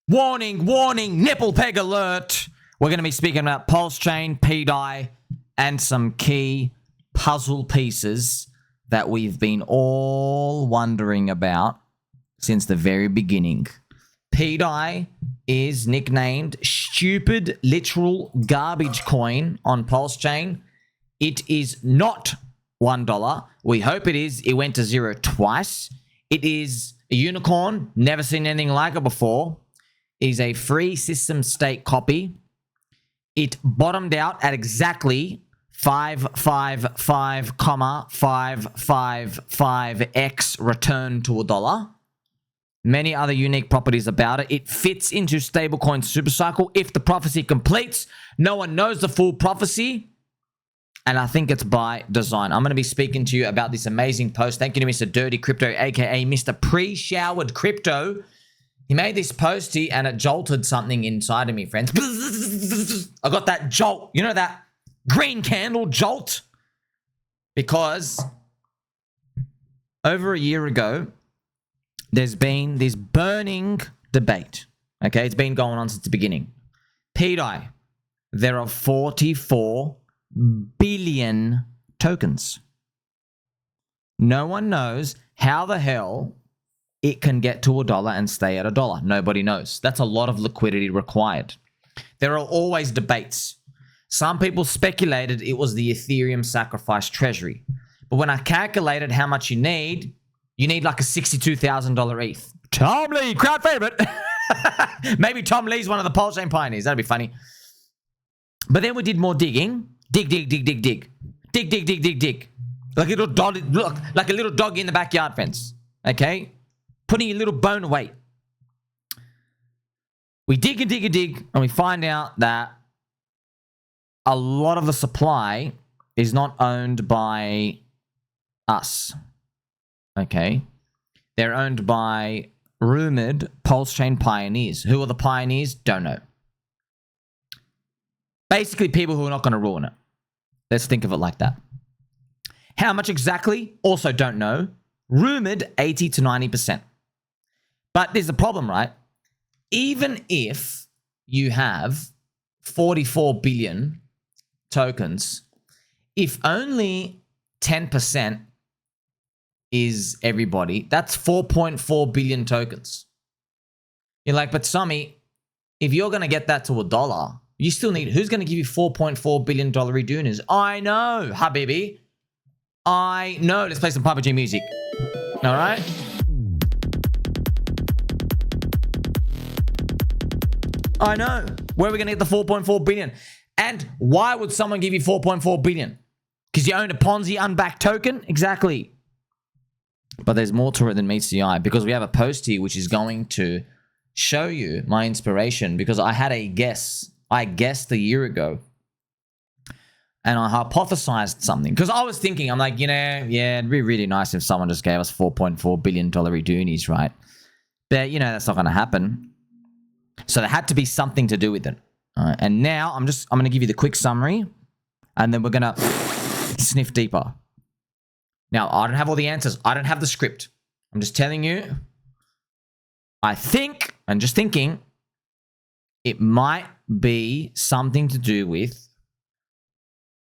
Warning, warning, nipple peg alert. We're going to be speaking about PulseChain, pDAI, and some key puzzle pieces that we've been all wondering about since the very beginning. pDAI is nicknamed Stupid Literal Garbage Coin on PulseChain. It is not $1. We hope it is. It went to zero twice. It is a unicorn. Never seen anything like it before. It is a free system state copy. It bottomed out at exactly 555,555x return to $1. Many other unique properties about it. It fits into stablecoin supercycle. If the prophecy completes, no one knows the full prophecy. And I think it's by design. I'm going to be speaking to you about this amazing post. Thank you to Mr. Dirty Crypto, aka Mr. Pre-Showered Crypto. He made this posty and it jolted something inside of me, friends. I got that jolt. You know that green candle jolt? Because over a year ago, there's been this burning debate. Okay, it's been going on since the beginning. pDAI, there are 44 billion tokens. No one knows how the hell it can get to $1 and stay at $1. Nobody knows. That's a lot of liquidity required. There are always debates. Some people speculated it was the Ethereum sacrifice treasury. But when I calculated how much you need like a $62,000 ETH. Tom Lee, crowd favorite. Maybe Tom Lee's one of the PulseChain Pioneers. That'd be funny. But then we did more digging. Dig. Like a little dog, like a little dog in the backyard fence. Okay? Putting your little bone away. We dig, and we find out that a lot of the supply is not owned by us. Okay? They're owned by rumored PulseChain Pioneers. Who are the pioneers? Don't know. Basically, people who are not going to ruin it. Let's think of it like that. How much exactly? Also don't know. Rumored 80 to 90%. But there's a problem, right? Even if you have 44 billion tokens, if only 10% is everybody, that's 4.4 billion tokens. You're like, but Sami, if you're going to get that to $1, you still need, who's going to give you $4.4 billion redooners? I know, Habibi. I know. Let's play some PUBG music. All right? I know. Where are we going to get the 4.4 billion? And why would someone give you 4.4 billion? Because you own a Ponzi unbacked token? Exactly. But there's more to it than meets the eye, because we have a post here which is going to show you my inspiration, because I had a guess. I guessed a year ago and I hypothesized something, because I was thinking, I'm like, yeah, it'd be really nice if someone just gave us $4.4 billion redoonies, right? But, that's not going to happen. So there had to be something to do with it. And now I'm going to give you the quick summary, and then we're going to sniff deeper. Now, I don't have all the answers. I don't have the script. I'm just telling you, I think, and just thinking, it might be something to do with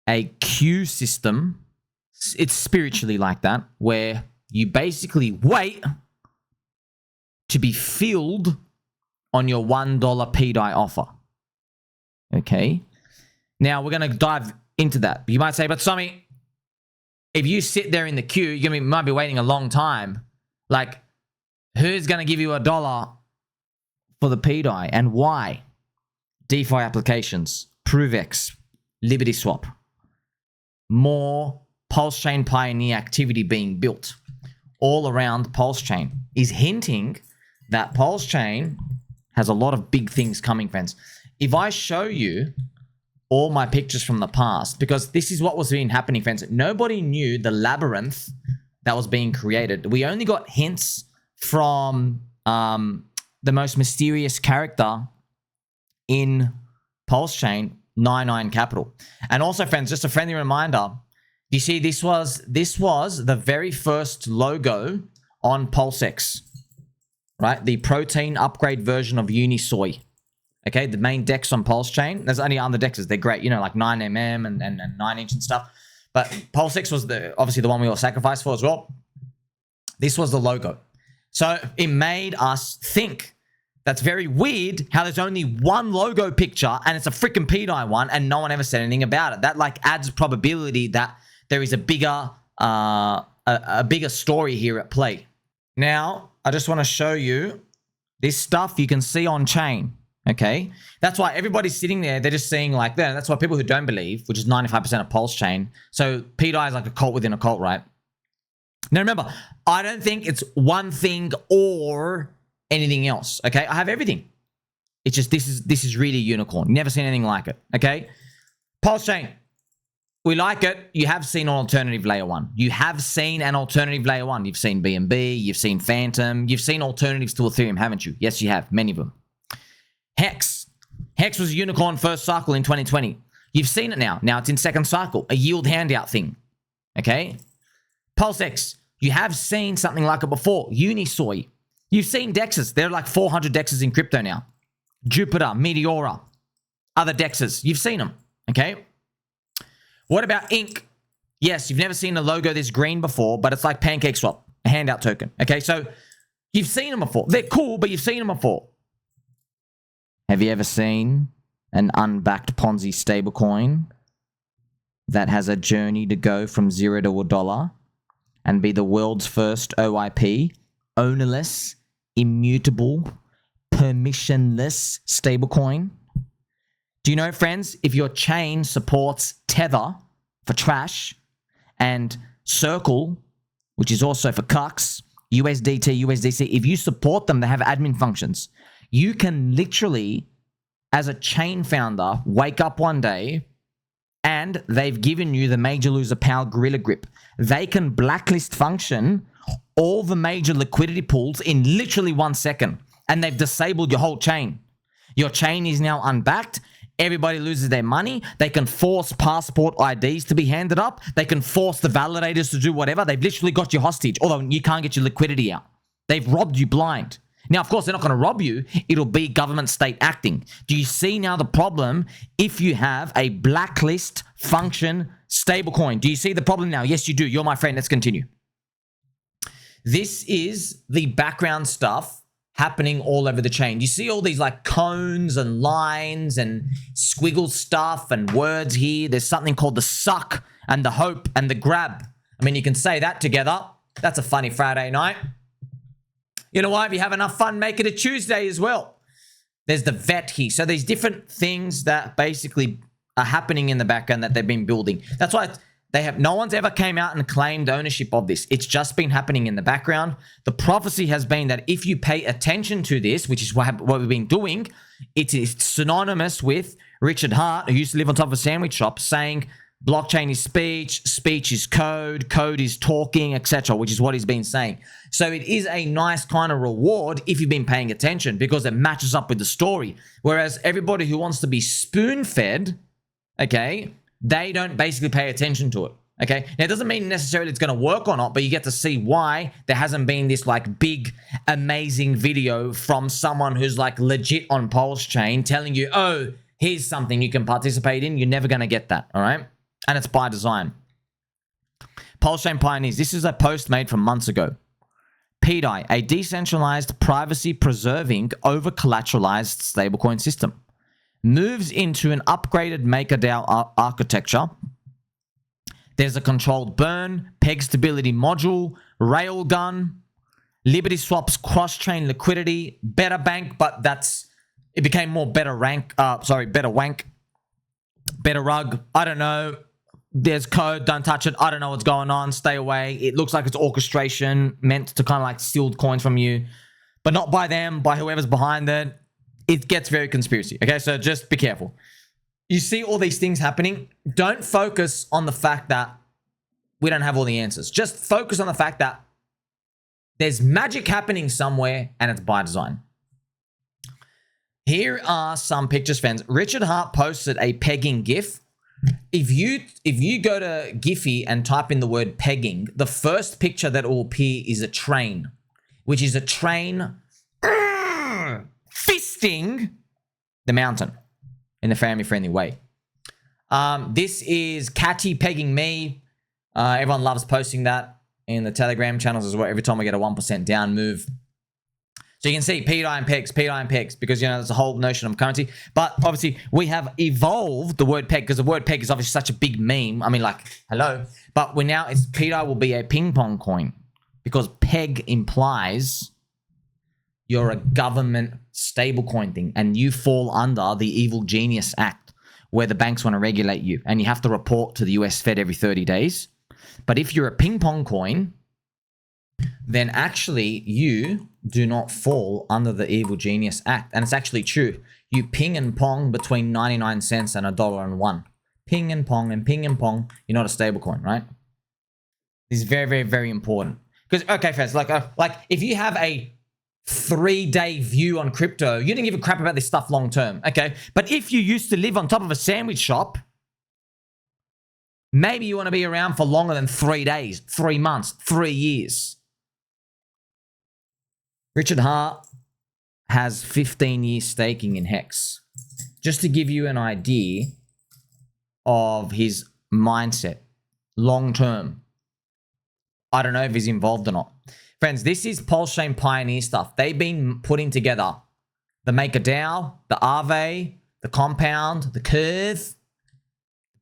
a queue system. It's spiritually like that, where you basically wait to be filled on your $1 pDAI offer. Okay? Now, we're going to dive into that. You might say, but Sami, if you sit there in the queue, you might be waiting a long time. Like, who's going to give you $1 for the pDAI, and why? DeFi applications, ProveX, LibertySwap. More PulseChain Pioneer activity being built all around PulseChain is hinting that PulseChain has a lot of big things coming, friends. If I show you all my pictures from the past, because this is what was being happening, friends. Nobody knew the labyrinth that was being created. We only got hints from the most mysterious character in PulseChain, NineIronCapital. And also, friends, just a friendly reminder, you see, this was the very first logo on PulseX, right? The protein upgrade version of Unisoy. Okay, the main DEX on PulseChain. There's only other DEXs. They're great, you know, like 9mm and 9-inch and stuff. But PulseX was obviously the one we all sacrificed for as well. This was the logo. So it made us think. That's very weird how there's only one logo picture and it's a freaking pDAI one and no one ever said anything about it. That like adds probability that there is a bigger story here at play. Now, I just want to show you this stuff you can see on chain. Okay, that's why everybody's sitting there. They're just seeing like that. That's why people who don't believe, which is 95% of PulseChain. So pDAI is like a cult within a cult, right? Now remember, I don't think it's one thing or anything else. Okay, I have everything. It's just this is really a unicorn. Never seen anything like it. Okay, PulseChain. We like it. You have seen an alternative layer one. You have seen an alternative layer one. You've seen BNB. You've seen Phantom. You've seen alternatives to Ethereum, haven't you? Yes, you have. Many of them. Hex. Hex was a unicorn first cycle in 2020. You've seen it now. Now it's in second cycle. A yield handout thing. Okay? PulseX. You have seen something like it before. Unisoy. You've seen DEXs. There are like 400 DEXs in crypto now. Jupiter, Meteora. Other DEXs. You've seen them. Okay? What about Ink? Yes, you've never seen a logo this green before, but it's like PancakeSwap. A handout token. Okay? So you've seen them before. They're cool, but you've seen them before. Have you ever seen an unbacked Ponzi stablecoin that has a journey to go from $0 to $1 and be the world's first OIP, ownerless, immutable, permissionless stablecoin? Do you know, friends, if your chain supports Tether for trash and Circle, which is also for cucks, USDT, USDC, if you support them, they have admin functions. You can literally, as a chain founder, wake up one day and they've given you the major loser power gorilla grip. They can blacklist function all the major liquidity pools in literally 1 second, and they've disabled your whole chain. Your chain is now unbacked. Everybody loses their money. They can force passport IDs to be handed up. They can force the validators to do whatever. They've literally got you hostage, although you can't get your liquidity out. They've robbed you blind. Now, of course, they're not going to rob you. It'll be government state acting. Do you see now the problem if you have a blacklist function stablecoin? Do you see the problem now? Yes, you do. You're my friend. Let's continue. This is the background stuff happening all over the chain. You see all these like cones and lines and squiggle stuff and words here. There's something called the suck and the hope and the grab. I mean, you can say that together. That's a funny Friday night. You know what? If you have enough fun, make it a Tuesday as well. There's the vet here. So there's different things that basically are happening in the background that they've been building. That's why no one's ever came out and claimed ownership of this. It's just been happening in the background. The prophecy has been that if you pay attention to this, which is what we've been doing, it is synonymous with Richard Hart, who used to live on top of a sandwich shop, saying blockchain is speech, speech is code, code is talking, etc., which is what he's been saying. So it is a nice kind of reward if you've been paying attention because it matches up with the story. Whereas everybody who wants to be spoon-fed, okay, they don't basically pay attention to it, okay? Now, it doesn't mean necessarily it's going to work or not, but you get to see why there hasn't been this like big, amazing video from someone who's like legit on PulseChain telling you, oh, here's something you can participate in. You're never going to get that, all right? And it's by design. PulseChain Pioneers. This is a post made from months ago. pDAI, a decentralized, privacy-preserving, over-collateralized stablecoin system, moves into an upgraded MakerDAO architecture. There's a controlled burn, peg stability module, RailGun, LibertySwap's cross-chain liquidity, better bank, but it became more better wank, better rug. I don't know. There's code, don't touch it. I don't know what's going on. Stay away. It looks like it's orchestration meant to kind of like steal coins from you, but not by them, by whoever's behind it. It gets very conspiracy. Okay, so just be careful. You see all these things happening. Don't focus on the fact that we don't have all the answers. Just focus on the fact that there's magic happening somewhere and it's by design. Here are some pictures, friends. Richard Hart posted a pegging GIF. If you go to Giphy and type in the word pegging, the first picture that will appear is a train, which is a train fisting the mountain in a family-friendly way. This is Catty pegging me. Everyone loves posting that in the Telegram channels as well. Every time we get a 1% down move. So you can see pDAI and pegs, because, you know, there's a whole notion of currency. But obviously, we have evolved the word peg, because the word peg is obviously such a big meme. I mean, like, hello. But we now, pDAI will be a ping pong coin, because peg implies you're a government stablecoin thing, and you fall under the Evil Genius Act, where the banks want to regulate you, and you have to report to the US Fed every 30 days. But if you're a ping pong coin, then actually you do not fall under the Evil Genius Act. And it's actually true. You ping and pong between 99 cents and $1.01. Ping and pong and ping and pong. You're not a stable coin, right? This is very, very, very important. Because, okay, friends, like if you have a 3-day view on crypto, you didn't give a crap about this stuff long term, okay? But if you used to live on top of a sandwich shop, maybe you want to be around for longer than 3 days, 3 months, 3 years. Richard Hart has 15 years staking in Hex. Just to give you an idea of his mindset, long term. I don't know if he's involved or not. Friends, this is PulseChain Pioneer stuff. They've been putting together the MakerDAO, the Aave, the Compound, the Curve,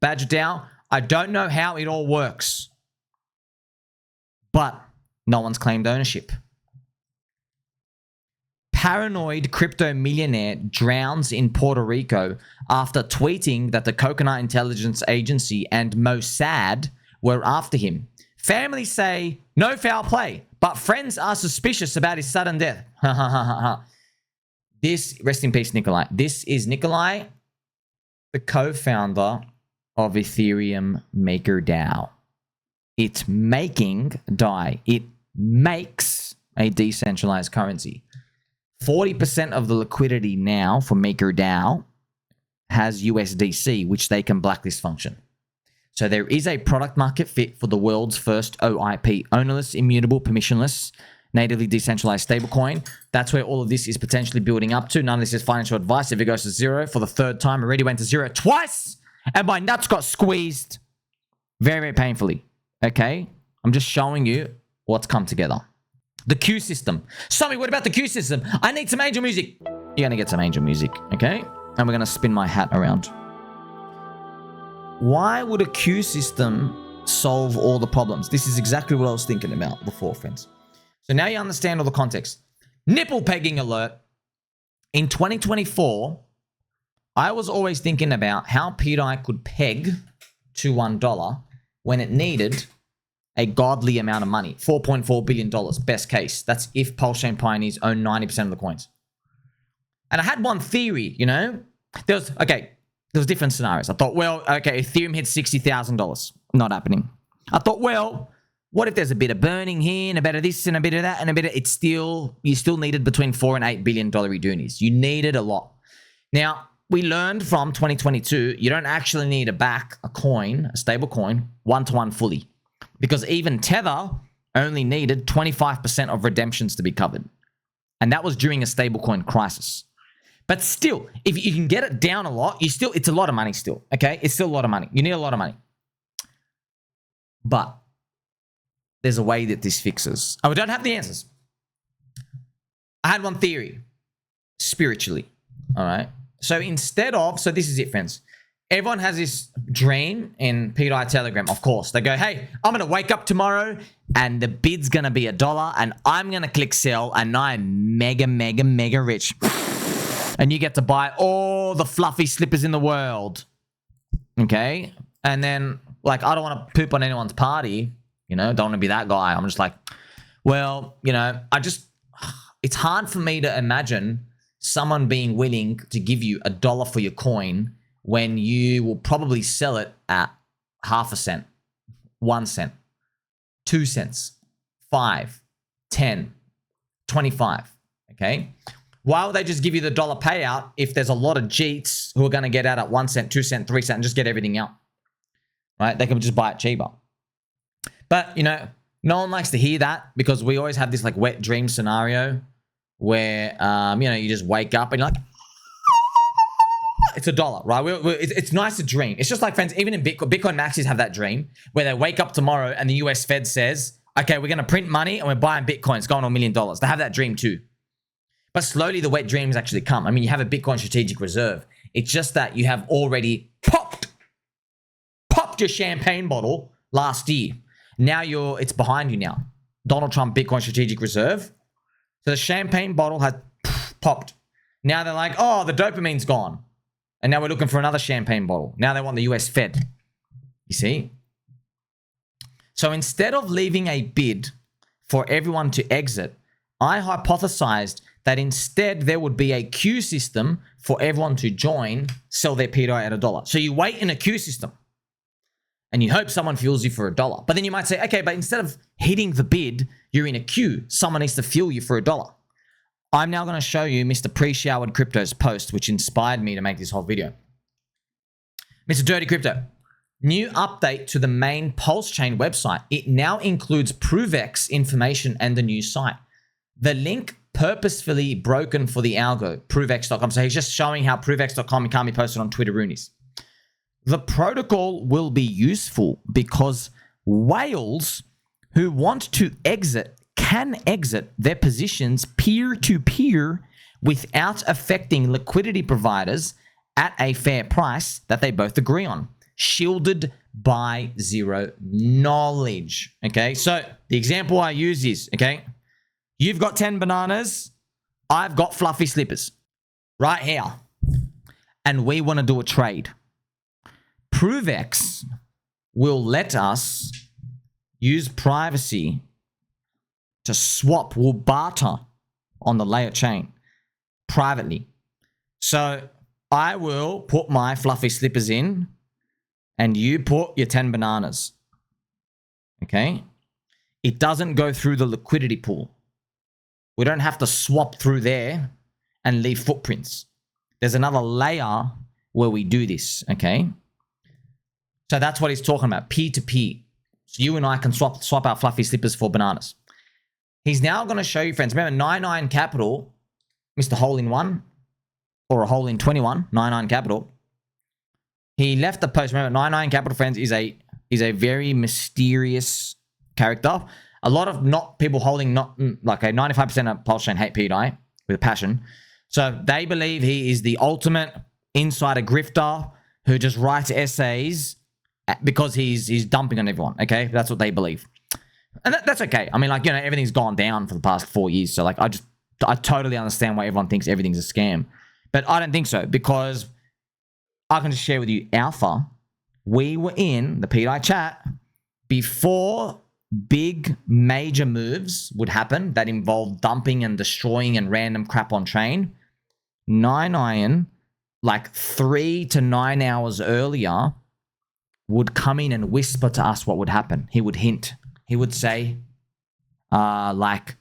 Badger DAO. I don't know how it all works, but no one's claimed ownership. Paranoid crypto millionaire drowns in Puerto Rico after tweeting that the Coconut Intelligence Agency and Mossad were after him. Families say no foul play, but friends are suspicious about his sudden death. This, rest in peace, Nikolai. This is Nikolai, the co-founder of Ethereum MakerDAO. It's making DAI. It makes a decentralized currency. 40% of the liquidity now for MakerDAO has USDC, which they can blacklist function. So there is a product market fit for the world's first OIP, ownerless, immutable, permissionless, natively decentralized stablecoin. That's where all of this is potentially building up to. None of this is financial advice. If it goes to zero for the 3rd time, already went to zero twice, and my nuts got squeezed very, very painfully. Okay? I'm just showing you what's come together. The Q system. Sammy, what about the Q system? I need some angel music. You're going to get some angel music, okay? And we're going to spin my hat around. Why would a Q system solve all the problems? This is exactly what I was thinking about before, friends. So now you understand all the context. Nipple pegging alert. In 2024, I was always thinking about how pDAI could peg to $1 when it needed a godly amount of money. $4.4 billion, best case. That's if PulseChain Pioneers own 90% of the coins. And I had one theory, you know? There was different scenarios. I thought, well, okay, Ethereum hit $60,000. Not happening. I thought, well, what if there's a bit of burning here and a bit of this and a bit of that and a bit of... You still needed between $4 and $8 billion redoonies. You needed a lot. Now, we learned from 2022, you don't actually need to back a coin, a stable coin, one-to-one fully. Because even Tether only needed 25% of redemptions to be covered. And that was during a stablecoin crisis. But still, if you can get it down a lot, it's a lot of money still, okay? It's still a lot of money. You need a lot of money. But there's a way that this fixes. Oh, we don't have the answers. I had one theory. Spiritually, all right? So so this is it, friends. Everyone has this dream in pDAI Telegram, of course. They go, hey, I'm going to wake up tomorrow and the bid's going to be $1 and I'm going to click sell and I'm mega, mega, mega rich. And you get to buy all the fluffy slippers in the world. Okay? And then, like, I don't want to poop on anyone's party. You know, don't want to be that guy. I'm just like, well, you know, it's hard for me to imagine someone being willing to give you $1 for your coin when you will probably sell it at half a cent, 1 cent, 2 cents, 5, 10, 25, okay? Why would they just give you the $1 payout if there's a lot of Jeets who are going to get out at 1 cent, 2 cent, 3 cent and just get everything out, right? They can just buy it cheaper. But, you know, no one likes to hear that because we always have this like wet dream scenario where, you know, you just wake up and you're like, it's $1, right? It's nice to dream. It's just like, friends, even in Bitcoin maxis have that dream where they wake up tomorrow and the US Fed says, okay, we're going to print money and we're buying Bitcoin. It's going to $1 million. They have that dream too. But slowly the wet dreams actually come. I mean, you have a Bitcoin strategic reserve. It's just that you have already popped your champagne bottle last year. Now it's behind you now. Donald Trump Bitcoin strategic reserve. So the champagne bottle has popped. Now they're like, oh, the dopamine's gone. And now we're looking for another champagne bottle. Now they want the US Fed. You see? So instead of leaving a bid for everyone to exit, I hypothesized that instead there would be a queue system for everyone to join, sell their pDAI at $1. So you wait in a queue system and you hope someone fuels you for $1. But then you might say, okay, but instead of hitting the bid, you're in a queue. Someone needs to fuel you for $1. I'm now going to show you Mr. Pre-Showered Crypto's post, which inspired me to make this whole video. Mr. Dirty Crypto, new update to the main PulseChain website. It now includes ProveX information and the new site. The link purposefully broken for the algo, ProveX.com. So he's just showing how ProveX.com can't be posted on Twitter Roonies. The protocol will be useful because whales who want to exit can exit their positions peer-to-peer without affecting liquidity providers at a fair price that they both agree on, shielded by zero knowledge. Okay, so the example I use is, okay, you've got 10 bananas, I've got fluffy slippers right here, and we want to do a trade. ProveX will let us use privacy to swap, will barter on the layer chain privately. So I will put my fluffy slippers in and you put your 10 bananas. Okay? It doesn't go through the liquidity pool. We don't have to swap through there and leave footprints. There's another layer where we do this. Okay? So that's what he's talking about, peer-to-peer. So you and I can swap our fluffy slippers for bananas. He's now going to show you, friends. Remember, NineIronCapital, Mr. Hole-in-One, or a hole-in-21, NineIronCapital. He left the post. Remember, NineIronCapital, friends, is a very mysterious character. A lot of people holding like a 95% of PulseChain hate pDAI with a passion. So they believe he is the ultimate insider grifter who just writes essays because he's dumping on everyone. Okay, that's what they believe. And that's okay. I mean, like, you know, everything's gone down for the past 4 years. So, like, I totally understand why everyone thinks everything's a scam. But I don't think so, because I can just share with you alpha. We were in the pDAI chat before big major moves would happen that involve dumping and destroying and random crap on chain. NineIron, like 3 to 9 hours earlier, would come in and whisper to us what would happen. He would hint. He would say, like,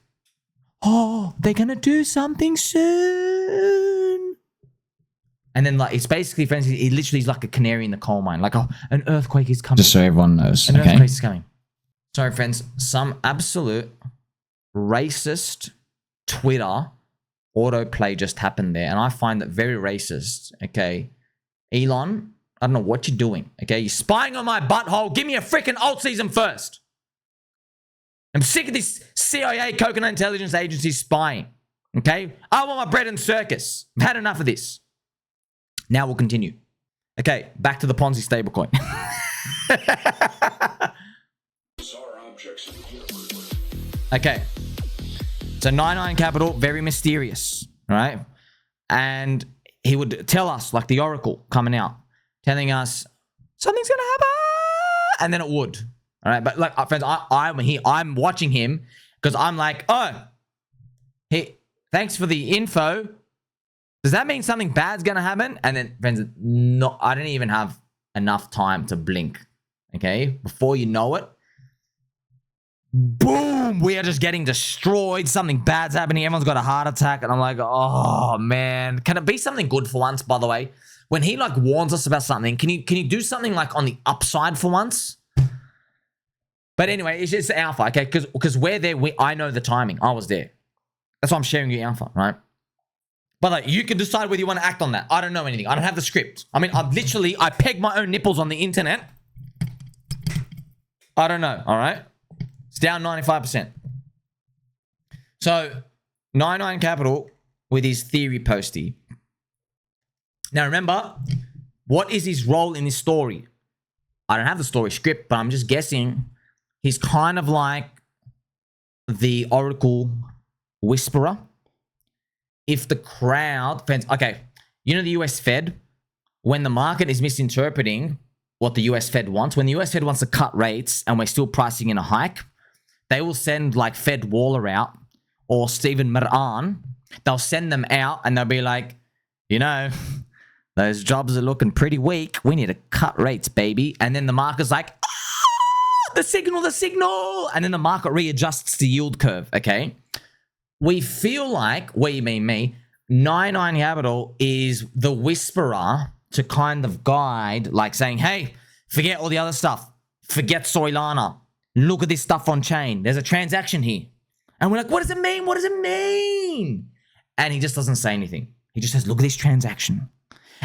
oh, they're going to do something soon. And then, like, it's basically, friends, he literally is like a canary in the coal mine. Like, oh, an earthquake is coming. Just so everyone knows. An earthquake is coming. Sorry, friends. Some absolute racist Twitter autoplay just happened there. And I find that very racist. Okay. Elon, I don't know what you're doing. Okay. You're spying on my butthole. Give me a freaking alt season first. I'm sick of this CIA, Coconut Intelligence Agency spying. Okay? I want my bread and circus. I've had enough of this. Now we'll continue. Okay, back to the Ponzi stablecoin. Okay. So NineIronCapital, very mysterious, right? And he would tell us, like the Oracle coming out, telling us something's going to happen. And then it would. All right, but like, friends, I'm watching him because I'm like, oh, hey, thanks for the info. Does that mean something bad's gonna happen? And then, friends, no, I didn't even have enough time to blink. Okay, before you know it, boom, we are just getting destroyed. Something bad's happening. Everyone's got a heart attack, and I'm like, oh man, can it be something good for once? By the way, when he like warns us about something, can you do something like on the upside for once? But anyway, it's just alpha, okay? Because we're there. I know the timing. I was there. That's why I'm sharing you alpha, right? But like, you can decide whether you want to act on that. I don't know anything. I don't have the script. I mean, I peg my own nipples on the internet. I don't know, all right? It's down 95%. So, NineIronCapital with his theory posty. Now, remember, what is his role in this story? I don't have the story script, but I'm just guessing he's kind of like the Oracle Whisperer. If the crowd... Okay, you know the US Fed? When the market is misinterpreting what the US Fed wants, when the US Fed wants to cut rates and we're still pricing in a hike, they will send like Fed Waller out or Stephen Miran. They'll send them out and they'll be like, you know, those jobs are looking pretty weak. We need to cut rates, baby. And then the market's like, ah, the signal. And then the market readjusts the yield curve, okay? We feel like, we mean me, NineIronCapital is the whisperer to kind of guide, like saying, hey, forget all the other stuff. Forget Soilana. Look at this stuff on chain. There's a transaction here. And we're like, what does it mean? What does it mean? And he just doesn't say anything. He just says, look at this transaction.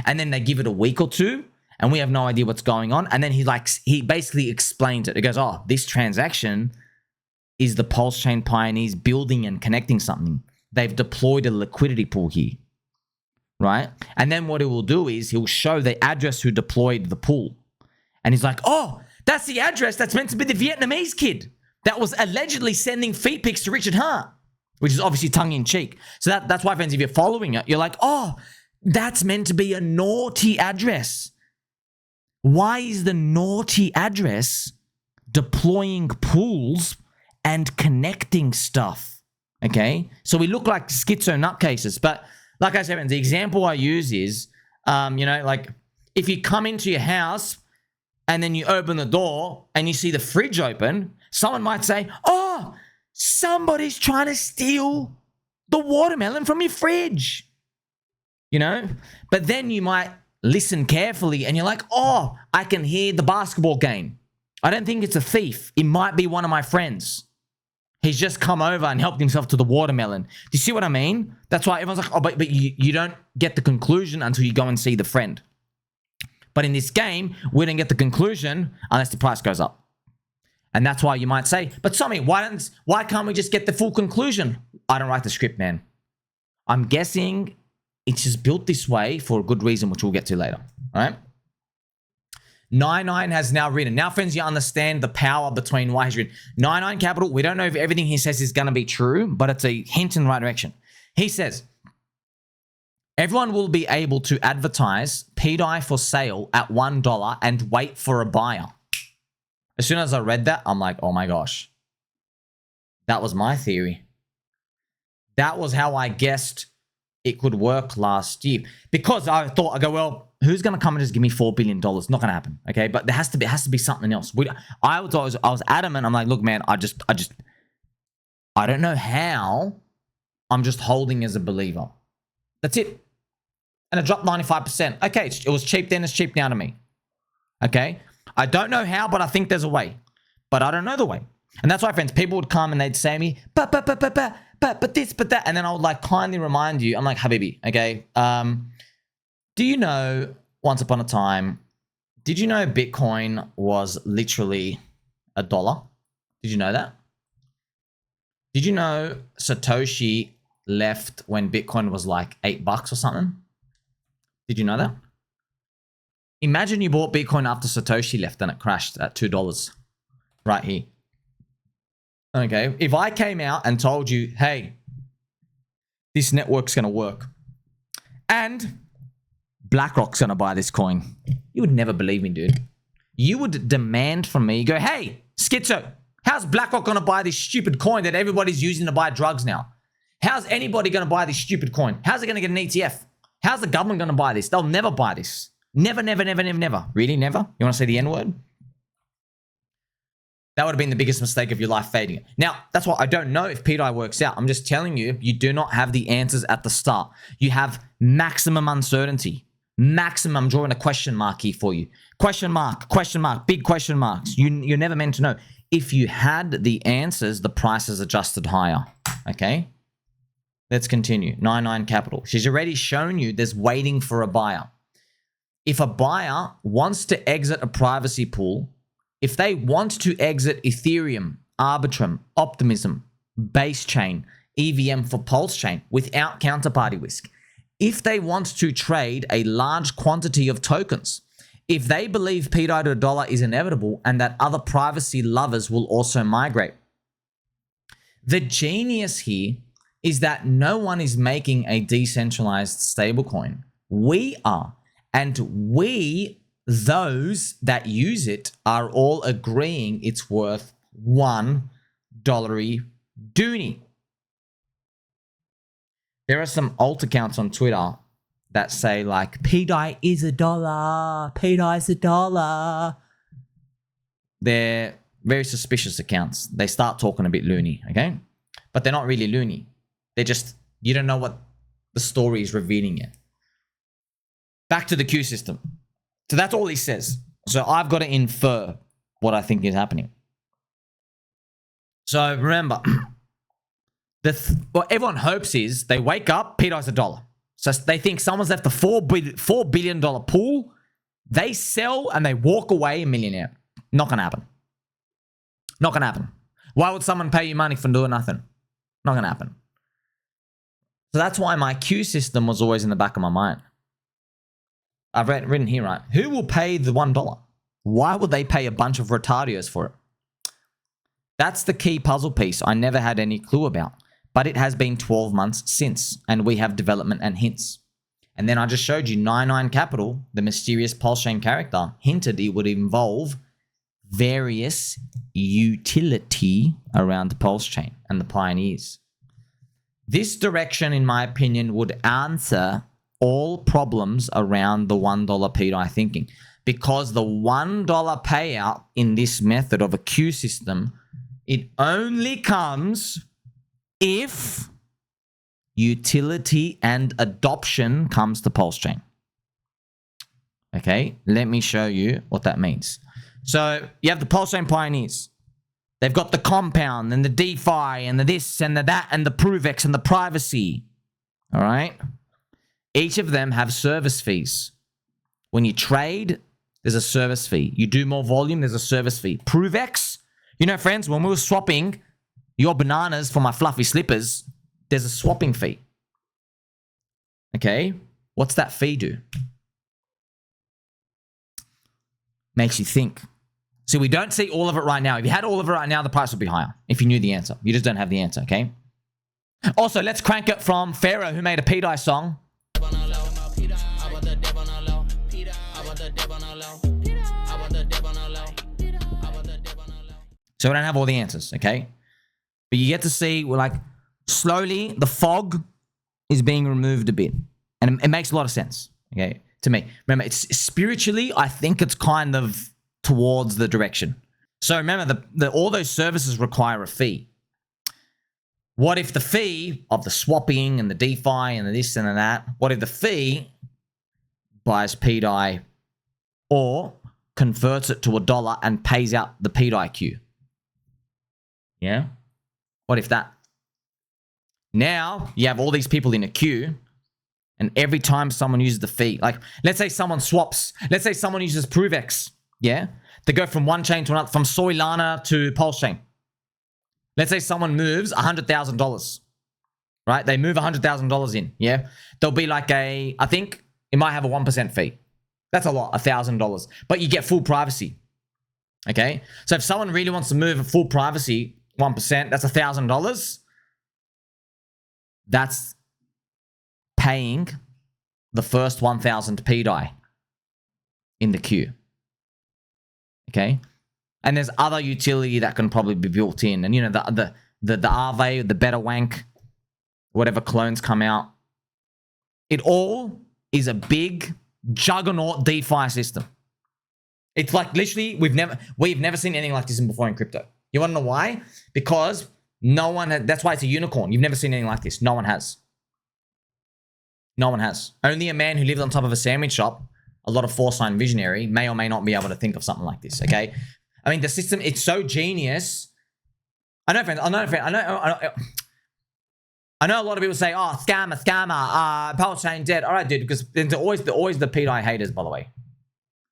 And then they give it a week or two, and we have no idea what's going on. And then he basically explains it. He goes, oh, this transaction is the PulseChain Pioneers building and connecting something. They've deployed a liquidity pool here, right? And then what he will do is he'll show the address who deployed the pool. And he's like, oh, that's the address that's meant to be the Vietnamese kid that was allegedly sending feet pics to Richard Hart, which is obviously tongue-in-cheek. So that's why, friends, if you're following it, you're like, oh, that's meant to be a naughty address. Why is the naughty address deploying pools and connecting stuff? Okay? So we look like schizo nutcases. But like I said, friends, the example I use is, you know, like if you come into your house and then you open the door and you see the fridge open, someone might say, oh, somebody's trying to steal the watermelon from your fridge. You know? But then you might listen carefully and you're like, oh, I can hear the basketball game. I don't think it's a thief. It might be one of my friends. He's just come over and helped himself to the watermelon. Do you see what I mean? That's why everyone's like, oh, but you don't get the conclusion until you go and see the friend. But in this game, we don't get the conclusion unless the price goes up. And that's why you might say, but Tommy, why can't we just get the full conclusion? I don't write the script, man. I'm guessing it's just built this way for a good reason, which we'll get to later. All right? 99 has now written. Now, friends, you understand the power between why he's written. NineIronCapital, we don't know if everything he says is going to be true, but it's a hint in the right direction. He says, everyone will be able to advertise pDAI for sale at $1 and wait for a buyer. As soon as I read that, I'm like, oh my gosh. That was my theory. That was how I guessed it could work last year. Because I go, well, who's going to come and just give me $4 billion? Not going to happen. Okay. But there has to be something else. I was adamant. I'm like, look, man, I don't know how. I'm just holding as a believer. That's it. And it dropped 95%. Okay. It was cheap then. It's cheap now to me. Okay. I don't know how, but I think there's a way. But I don't know the way. And that's why, friends, people would come and they'd say to me, but this, but that. And then I would like kindly remind you, I'm like, Habibi, okay. Do you know, once upon a time, did you know Bitcoin was literally $1? Did you know that? Did you know Satoshi left when Bitcoin was like $8 or something? Did you know that? Imagine you bought Bitcoin after Satoshi left and it crashed at $2 right here. Okay, if I came out and told you, hey, this network's going to work and BlackRock's going to buy this coin, you would never believe me, dude. You would demand from me, go, hey, Schizo, how's BlackRock going to buy this stupid coin that everybody's using to buy drugs now? How's anybody going to buy this stupid coin? How's it going to get an ETF? How's the government going to buy this? They'll never buy this. Never, never, never, never, never. Really, never? You want to say the N word? That would have been the biggest mistake of your life fading it. Now, that's why I don't know if pDAI works out. I'm just telling you, you do not have the answers at the start. You have maximum uncertainty. Maximum, I'm drawing a question mark here for you. Question mark, big question marks. You're never meant to know. If you had the answers, the price is adjusted higher. Okay? Let's continue. NineIronCapital. She's already shown you there's waiting for a buyer. If a buyer wants to exit a privacy pool, if they want to exit Ethereum, Arbitrum, Optimism, Base Chain, EVM for PulseChain without counterparty risk, if they want to trade a large quantity of tokens, if they believe pDAI to a dollar is inevitable and that other privacy lovers will also migrate, the genius here is that no one is making a decentralized stablecoin. We are. And we, those that use it, are all agreeing it's worth $1 dooney. There are some alt accounts on Twitter that say like, pDAI is $1, pDAI is $1. They're very suspicious accounts. They start talking a bit loony, okay? But they're not really loony. They're just, you don't know what the story is revealing yet. Back to the Q system. So that's all he says. So I've got to infer what I think is happening. So remember, what everyone hopes is they wake up, pDAI's $1. So they think someone's left a $4 billion pool. They sell and they walk away a millionaire. Not going to happen. Not going to happen. Why would someone pay you money for doing nothing? Not going to happen. So that's why my Q system was always in the back of my mind. I've written here, right? Who will pay the $1? Why would they pay a bunch of retardios for it? That's the key puzzle piece I never had any clue about. But it has been 12 months since, and we have development and hints. And then I just showed you NineIronCapital, the mysterious PulseChain character, hinted it would involve various utility around PulseChain and the Pioneers. This direction, in my opinion, would answer all problems around the $1 pDAI thinking, because the $1 payout in this method of a Q system, it only comes if utility and adoption comes to PulseChain. Okay, let me show you what that means. So you have the PulseChain Pioneers. They've got the compound and the DeFi and the this and the that and the ProveX and the privacy. All right. Each of them have service fees. When you trade, there's a service fee. You do more volume, there's a service fee. ProveX, you know, friends, when we were swapping your bananas for my fluffy slippers, there's a swapping fee. Okay? What's that fee do? Makes you think. So we don't see all of it right now. If you had all of it right now, the price would be higher. If you knew the answer. You just don't have the answer, okay? Also, let's crank it from Pharaoh, who made a pDAI song. So we don't have all the answers, okay? But you get to see, we're like, slowly, the fog is being removed a bit. And it makes a lot of sense, okay, to me. Remember, it's spiritually, I think it's kind of towards the direction. So remember, all those services require a fee. What if the fee of the swapping and the DeFi and the this and the that, what if the fee buys pDAI or converts it to $1 and pays out the pDAI Q? Yeah? What if that? Now, you have all these people in a queue, and every time someone uses the fee, like, let's say someone swaps, let's say someone uses ProveX, yeah? They go from one chain to another, from Solana to PulseChain. Let's say someone moves $100,000, right? They move $100,000 in, yeah? There'll be like I think it might have a 1% fee. That's a lot, $1,000. But you get full privacy, okay? So if someone really wants to move a full privacy, 1%, that's $1,000. That's paying the first 1,000 pDAI in the queue. Okay? And there's other utility that can probably be built in. And you know, the Aave, the Better Wank, whatever clones come out. It all is a big Juggernaut DeFi system. It's like literally, we've never seen anything like this before in crypto. You want to know why? Because no one has, that's why it's a unicorn. You've never seen anything like this. No one has. No one has. Only a man who lived on top of a sandwich shop, a lot of foresight and visionary, may or may not be able to think of something like this, okay? I mean, the system, it's so genius. I know, friends, I I know a lot of people say, oh, scammer, PulseChain dead. All right, dude, because there's always the pDAI haters, by the way.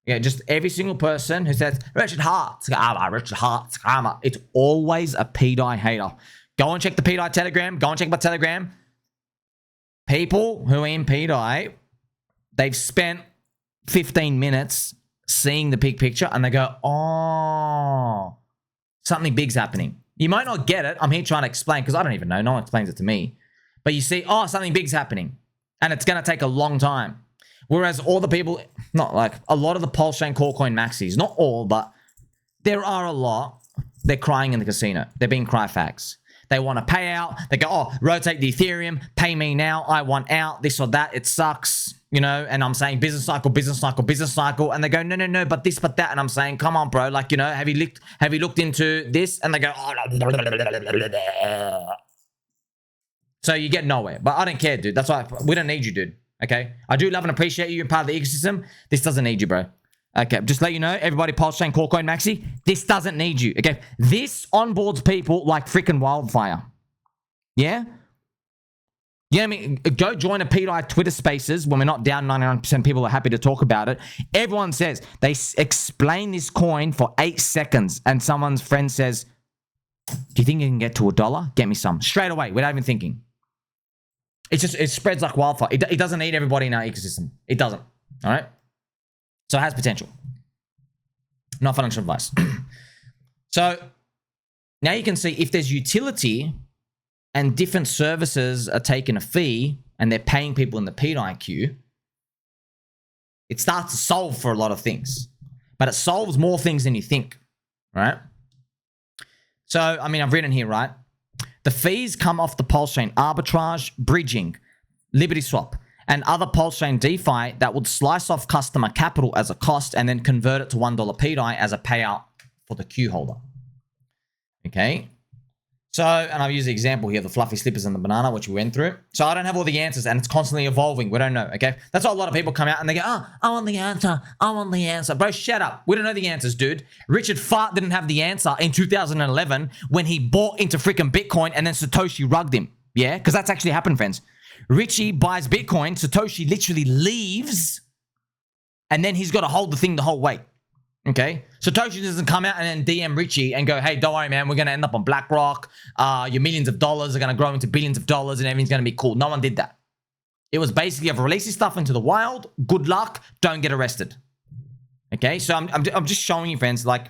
Yeah, just every single person who says, Richard Hart, scammer. It's always a pDAI hater. Go and check the pDAI Telegram. Go and check my Telegram. People who are in pDAI, they've spent 15 minutes seeing the big picture and they go, oh, something big's happening. You might not get it. I'm here trying to explain because I don't even know. No one explains it to me. But you see, oh, something big's happening. And it's going to take a long time. Whereas all the people, not like a lot of the PulseChain core coin maxis, not all, but there are a lot, they're crying in the casino. They're being Cryfaggs. They want to pay out. They go, oh, rotate the Ethereum, pay me now. I want out, this or that. It sucks, you know, and I'm saying business cycle. And they go, no, but this, but that. And I'm saying, come on, bro. Like, you know, have you looked into this? And they go, oh, so you get nowhere. But I don't care, dude. That's why we don't need you, dude. Okay? I do love and appreciate you. You're part of the ecosystem. This doesn't need you, bro. Okay, just let you know, everybody, PulseChain Core Coin Maxi, this doesn't need you. Okay, this onboards people like freaking wildfire. Yeah? You know what I mean? Go join a pDAI Twitter Spaces when we're not down 99%. People are happy to talk about it. Everyone says they explain this coin for 8 seconds, and someone's friend says, "Do you think you can get to $1? Get me some." Straight away, without even thinking. It's just, it spreads like wildfire. It doesn't need everybody in our ecosystem. It doesn't. All right? So it has potential. Not financial advice. So now you can see if there's utility and different services are taking a fee and they're paying people in the pDAI queue, it starts to solve for a lot of things. But it solves more things than you think, right? So, I mean, I've written here, right? The fees come off the PulseChain arbitrage, bridging, LibertySwap, and other PulseChain DeFi that would slice off customer capital as a cost and then convert it to $1 pDAI as a payout for the queue holder. Okay? So, and I've used the example here, the fluffy slippers and the banana, which we went through. So I don't have all the answers and it's constantly evolving. We don't know, okay? That's why a lot of people come out and they go, oh, I want the answer. I want the answer. Bro, shut up. We don't know the answers, dude. Richard Fart didn't have the answer in 2011 when he bought into freaking Bitcoin and then Satoshi rugged him. Yeah? Because that's actually happened, friends. Richie buys Bitcoin, Satoshi literally leaves, and then he's got to hold the thing the whole way. Okay? Satoshi doesn't come out and then DM Richie and go, hey, don't worry, man, we're going to end up on BlackRock. Your millions of dollars are going to grow into billions of dollars and everything's going to be cool. No one did that. It was basically, I've released this stuff into the wild. Good luck. Don't get arrested. Okay? So I'm just showing you, friends, like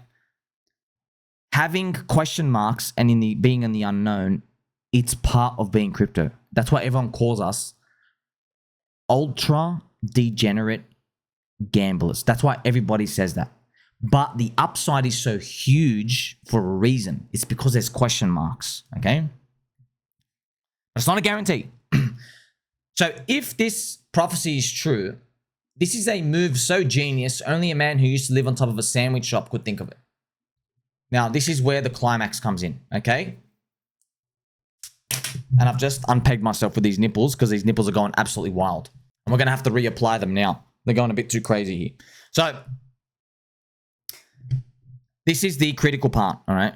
having question marks and being in the unknown, it's part of being crypto. That's why everyone calls us ultra degenerate gamblers. That's why everybody says that. But the upside is so huge for a reason. It's because there's question marks, okay? It's not a guarantee. So if this prophecy is true, this is a move so genius, only a man who used to live on top of a sandwich shop could think of it. Now, this is where the climax comes in, okay? And I've just unpegged myself with these nipples because these nipples are going absolutely wild. And we're going to have to reapply them now. They're going a bit too crazy here. So, this is the critical part, all right?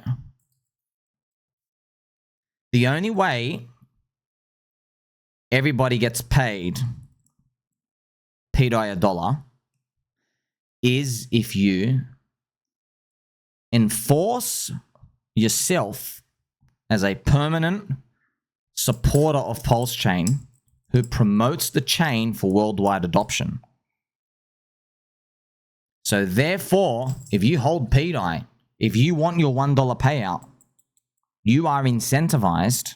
The only way everybody gets paid pDAI $1 is if you enforce yourself as a permanent supporter of PulseChain who promotes the chain for worldwide adoption. So therefore, if you hold pDAI, if you want your $1 payout, you are incentivized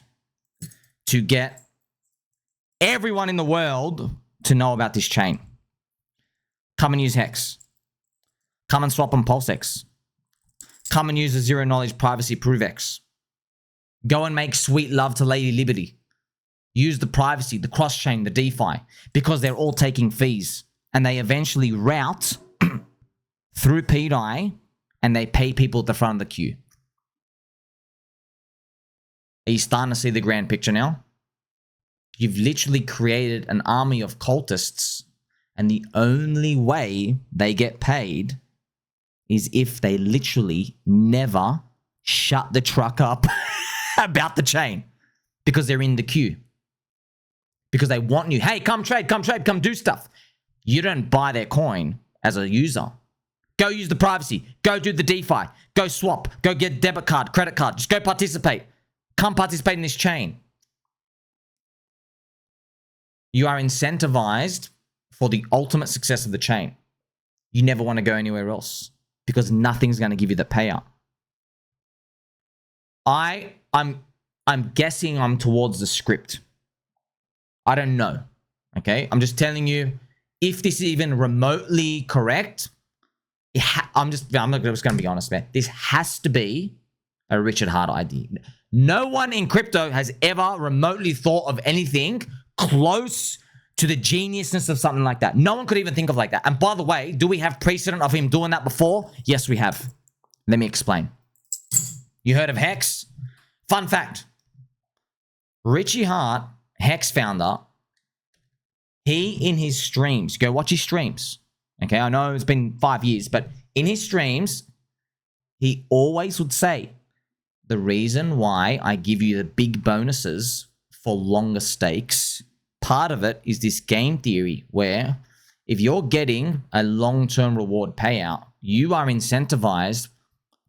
to get everyone in the world to know about this chain. Come and use Hex. Come and swap on PulseX. Come and use the zero knowledge privacy ProveX. Go and make sweet love to Lady Liberty. Use the privacy, the cross-chain, the DeFi, because they're all taking fees. And they eventually route through pDAI and they pay people at the front of the queue. Are you starting to see the grand picture now? You've literally created an army of cultists, and the only way they get paid is if they literally never shut the truck up about the chain because they're in the queue. because they want you. Hey, come trade, come do stuff. You don't buy their coin as a user. Go use the privacy. Go do the DeFi. Go swap. Go get a debit card, credit card. Just go participate. Come participate in this chain. You are incentivized for the ultimate success of the chain. You never want to go anywhere else because nothing's going to give you the payout. I'm guessing I'm towards the script. I don't know. Okay, I'm just telling you, if this is even remotely correct, I'm just going to be honest, man. This has to be a Richard Hart idea. No one in crypto has ever remotely thought of anything close to the geniusness of something like that. No one could even think of like that. And by the way, do we have precedent of him doing that before? Yes, we have. Let me explain. You heard of Hex? Fun fact. Richie Hart, Hex founder, he in his streams, go watch his streams. Okay, I know it's been 5 years, but in his streams, he always would say, the reason why I give you the big bonuses for longer stakes, part of it is this game theory where if you're getting a long-term reward payout, you are incentivized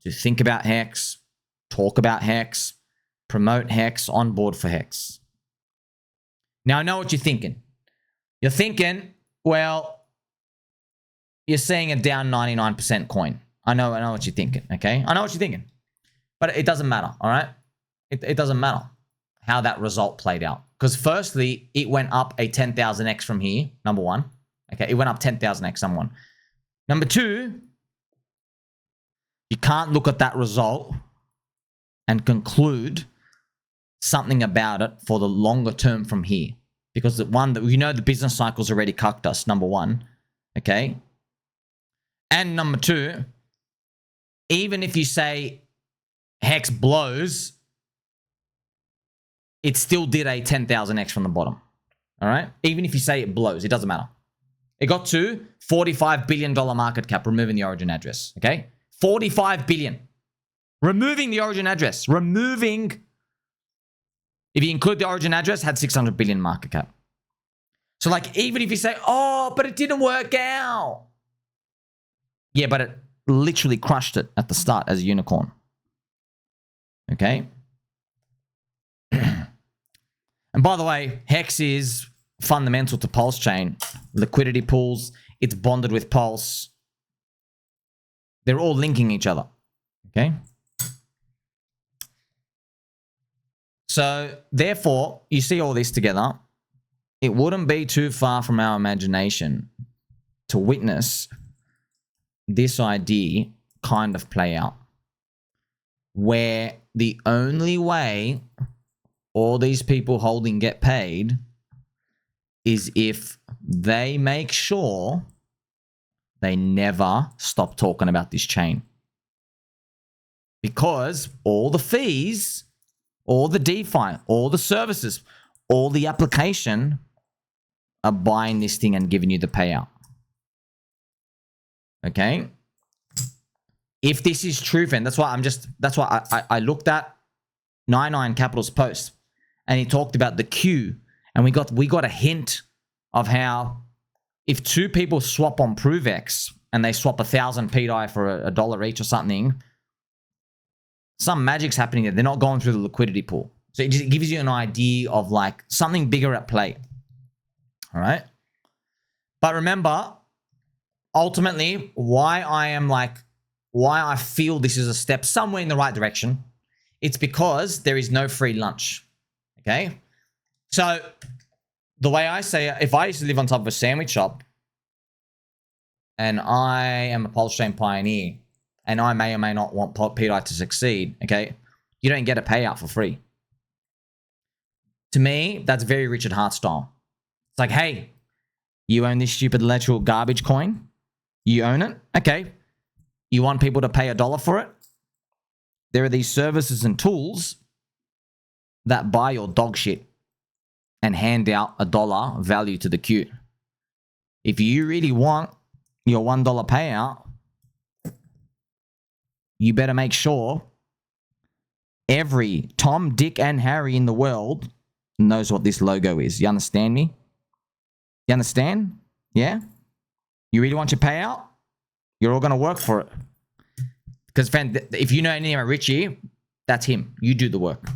to think about Hex, talk about Hex, promote Hex, on board for Hex. Now, I know what you're thinking. You're thinking, well, you're seeing a down 99% coin. I know what you're thinking, okay? I know what you're thinking. But it doesn't matter, all right? It doesn't matter how that result played out. Because firstly, it went up a 10,000x from here, number one. Okay, it went up 10,000x, number one. Number two, you can't look at that result and conclude something about it for the longer term from here. Because the one that, you know, the business cycle's already cucked us, number one. Okay? And number two, even if you say Hex blows, it still did a 10,000x from the bottom. All right? Even if you say it blows, it doesn't matter. It got to $45 billion market cap, removing the origin address. Okay? 45 billion. Removing the origin address. Removing, if you include the origin address, had 600 billion market cap. So like, even if you say, oh, but it didn't work out. Yeah, but it literally crushed it at the start as a unicorn. Okay? And by the way, Hex is fundamental to PulseChain. Liquidity pools, it's bonded with Pulse. They're all linking each other. Okay? So, therefore, you see all this together, it wouldn't be too far from our imagination to witness this idea kind of play out. Where the only way all these people holding get paid is if they make sure they never stop talking about this chain. Because all the fees, all the DeFi, all the services, all the application are buying this thing and giving you the payout. Okay? If this is true, friend, that's why I looked at NineIronCapital's post and he talked about the queue, and we got a hint of how if two people swap on ProveX and they swap 1,000 pDAI for $1 each or something, some magic's happening there. They're not going through the liquidity pool. So it just gives you an idea of like something bigger at play. All right. But remember, ultimately, why I feel this is a step somewhere in the right direction, it's because there is no free lunch. Okay. So the way I say it, if I used to live on top of a sandwich shop and I am a PulseChain pioneer and I may or may not want pDAI to succeed, okay, you don't get a payout for free. To me, that's very Richard Hart style. It's like, hey, you own this stupid electoral garbage coin? You own it? Okay. You want people to pay $1 for it? There are these services and tools that buy your dog shit and hand out $1 value to the queue. If you really want your $1 payout, you better make sure every Tom, Dick, and Harry in the world knows what this logo is. You understand me? You understand? Yeah? You really want your payout? You're all going to work for it. Because, friend, if you know anything about Richie, that's him. You do the work.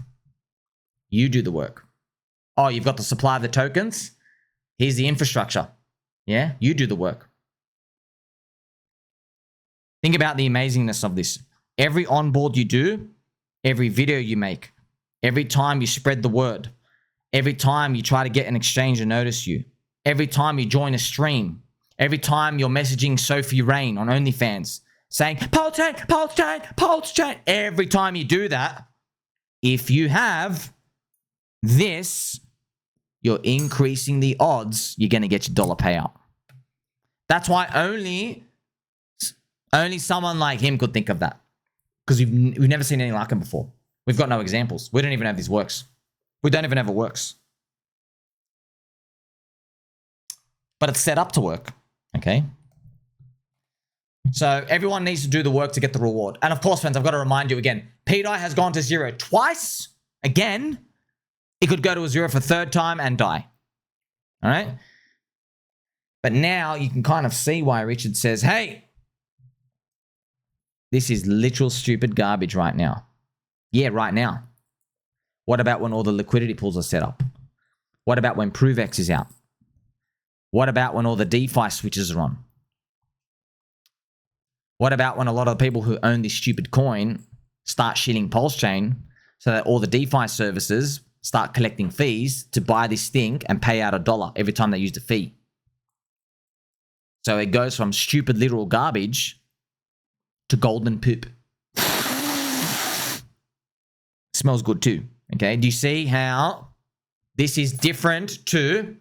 You do the work. Oh, you've got the supply of the tokens? Here's the infrastructure. Yeah? You do the work. Think about the amazingness of this. Every onboard you do, every video you make, every time you spread the word, every time you try to get an exchange to notice you, every time you join a stream, every time you're messaging Sophie Rain on OnlyFans, saying, PulseChain, PulseChain, PulseChain, every time you do that, if you have this, you're increasing the odds you're going to get your dollar payout. That's why only someone like him could think of that. Because we've never seen anything like him before. We've got no examples. We don't even know if this works. We don't even know if it works. But it's set up to work. Okay? So everyone needs to do the work to get the reward. And of course, friends, I've got to remind you again, pDAI has gone to 0 twice. Again, it could go to a 0 for a third time and die. All right? But now you can kind of see why Richard says, hey, this is literal stupid garbage right now. Yeah, right now. What about when all the liquidity pools are set up? What about when ProveX is out? What about when all the DeFi switches are on? What about when a lot of the people who own this stupid coin start shitting PulseChain so that all the DeFi services start collecting fees to buy this thing and pay out $1 every time they use the fee? So it goes from stupid literal garbage to golden poop. Smells good too. Okay, do you see how this is different to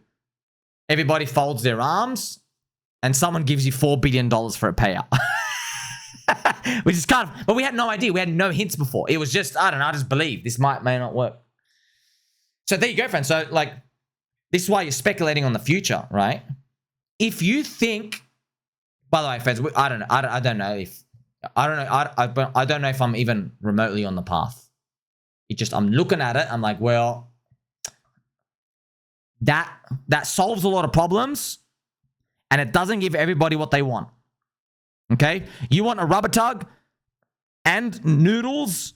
everybody folds their arms and someone gives you $4 billion for a payout? Which is kind of, but we had no idea. We had no hints before. It was just, I don't know, I just believe this may not work. So there you go, friends. So like, this is why you're speculating on the future, right? If you think, by the way, friends, I don't know. I don't know if I'm even remotely on the path. It just, I'm looking at it. I'm like, well, that solves a lot of problems and it doesn't give everybody what they want. Okay? You want a rubber tug and noodles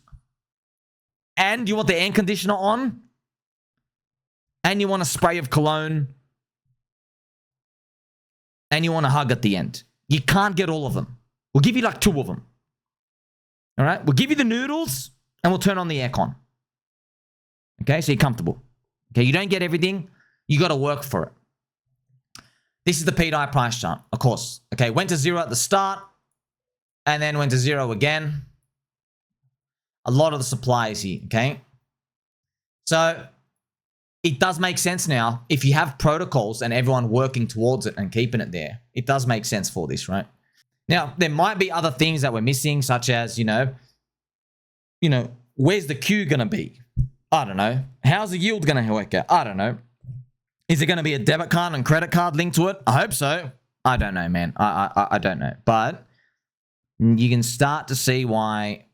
and you want the air conditioner on and you want a spray of cologne and you want a hug at the end. You can't get all of them. We'll give you like 2 of them. All right? We'll give you the noodles and we'll turn on the aircon. Okay? So you're comfortable. Okay? You don't get everything. You got to work for it. This is the pDAI price chart, of course. Okay? Went to 0 at the start and then went to 0 again. A lot of the supply is here. Okay? So it does make sense now. If you have protocols and everyone working towards it and keeping it there, it does make sense for this, right? Now, there might be other things that we're missing, such as, you know, where's the queue going to be? I don't know. How's the yield going to work out? I don't know. Is it going to be a debit card and credit card linked to it? I hope so. I don't know, man. I don't know. But you can start to see why.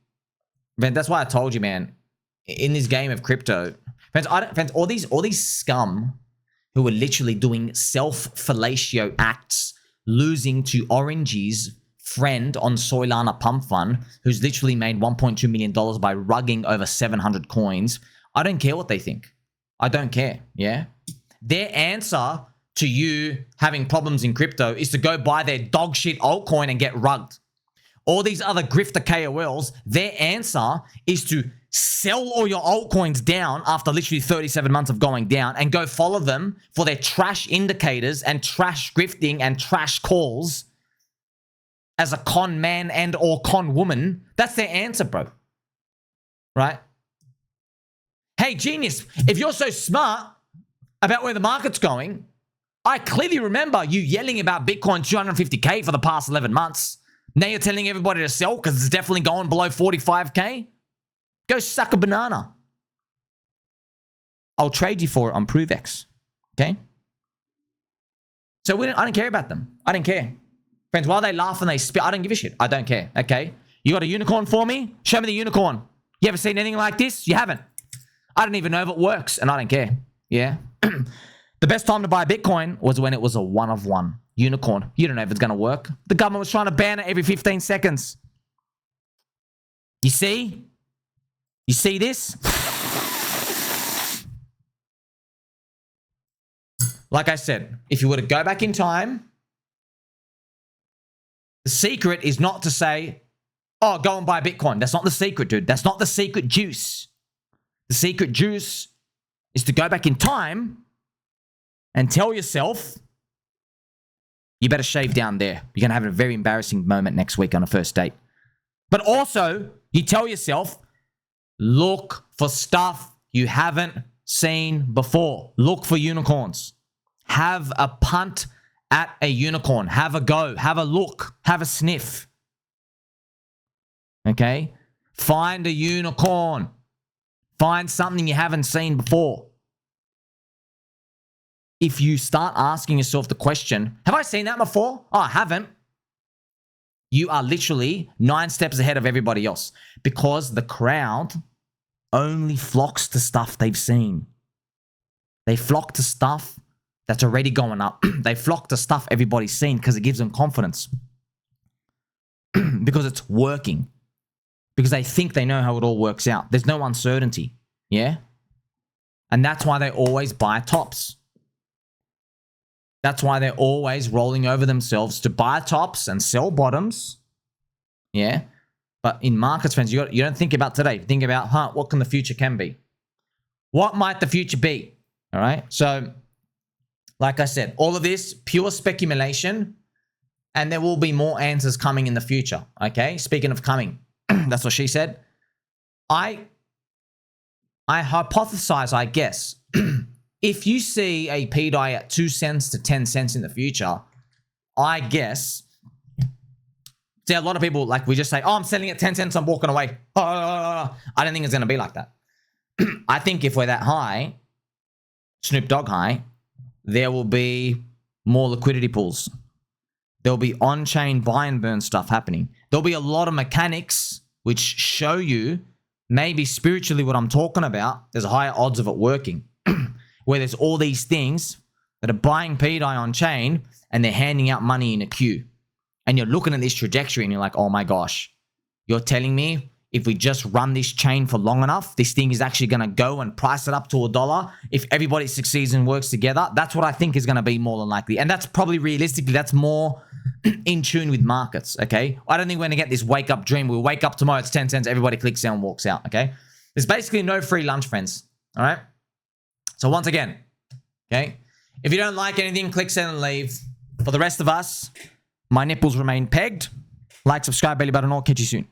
Man, that's why I told you, man, in this game of crypto, friends, all these scum who are literally doing self-fellatio acts, losing to Orange's friend on Solana Pump Fund, who's literally made $1.2 million by rugging over 700 coins. I don't care what they think. I don't care, yeah? Their answer to you having problems in crypto is to go buy their dog shit altcoin and get rugged. All these other grifter KOLs, their answer is to sell all your altcoins down after literally 37 months of going down and go follow them for their trash indicators and trash grifting and trash calls as a con man and or con woman. That's their answer, bro. Right? Hey, genius, if you're so smart about where the market's going, I clearly remember you yelling about Bitcoin 250K for the past 11 months. Now you're telling everybody to sell because it's definitely going below 45K. Go suck a banana. I'll trade you for it on ProveX. Okay? So I don't care about them. I don't care. Friends, while they laugh and they spit, I don't give a shit. I don't care. Okay? You got a unicorn for me? Show me the unicorn. You ever seen anything like this? You haven't. I don't even know if it works and I don't care. Yeah. The best time to buy Bitcoin was when it was a one of one unicorn. You don't know if it's going to work. The government was trying to ban it every 15 seconds. You see? You see this? Like I said, if you were to go back in time, the secret is not to say, oh, go and buy Bitcoin. That's not the secret, dude. That's not the secret juice. The secret juice is to go back in time and tell yourself, you better shave down there. You're going to have a very embarrassing moment next week on a first date. But also, you tell yourself, look for stuff you haven't seen before. Look for unicorns. Have a punt at a unicorn. Have a go. Have a look. Have a sniff. Okay? Find a unicorn. Find something you haven't seen before. If you start asking yourself the question, have I seen that before? Oh, I haven't. You are literally 9 steps ahead of everybody else because the crowd only flocks to stuff they've seen. They flock to stuff that's already going up. They flock to stuff everybody's seen because it gives them confidence. Because it's working. Because they think they know how it all works out. There's no uncertainty. Yeah? And that's why they always buy tops. That's why they're always rolling over themselves to buy tops and sell bottoms. Yeah? But in markets, friends, you don't think about today. Think about, what can the future can be? What might the future be? All right? So, like I said, all of this, pure speculation, and there will be more answers coming in the future. Okay? Speaking of coming, that's what she said. I hypothesize, I guess, if you see a pDAI at 2 cents to 10 cents in the future, I guess, see, a lot of people, like, we just say, oh, I'm selling at 10 cents, I'm walking away. I don't think it's going to be like that. I think if we're that high, Snoop Dogg high, there will be more liquidity pools. There'll be on-chain buy and burn stuff happening. There'll be a lot of mechanics which show you maybe spiritually what I'm talking about. There's higher odds of it working. Where there's all these things that are buying pDAI on chain and they're handing out money in a queue. And you're looking at this trajectory and you're like, oh my gosh, you're telling me if we just run this chain for long enough, this thing is actually going to go and price it up to $1 if everybody succeeds and works together? That's what I think is going to be more than likely. And that's probably realistically, that's more in tune with markets, okay? I don't think we're going to get this wake up dream. We'll wake up tomorrow, it's 10 cents, everybody clicks out and walks out, okay? There's basically no free lunch, friends, all right? So once again, okay, if you don't like anything, click send and leave. For the rest of us, my nipples remain pegged. Like, subscribe, belly button, all. Catch you soon.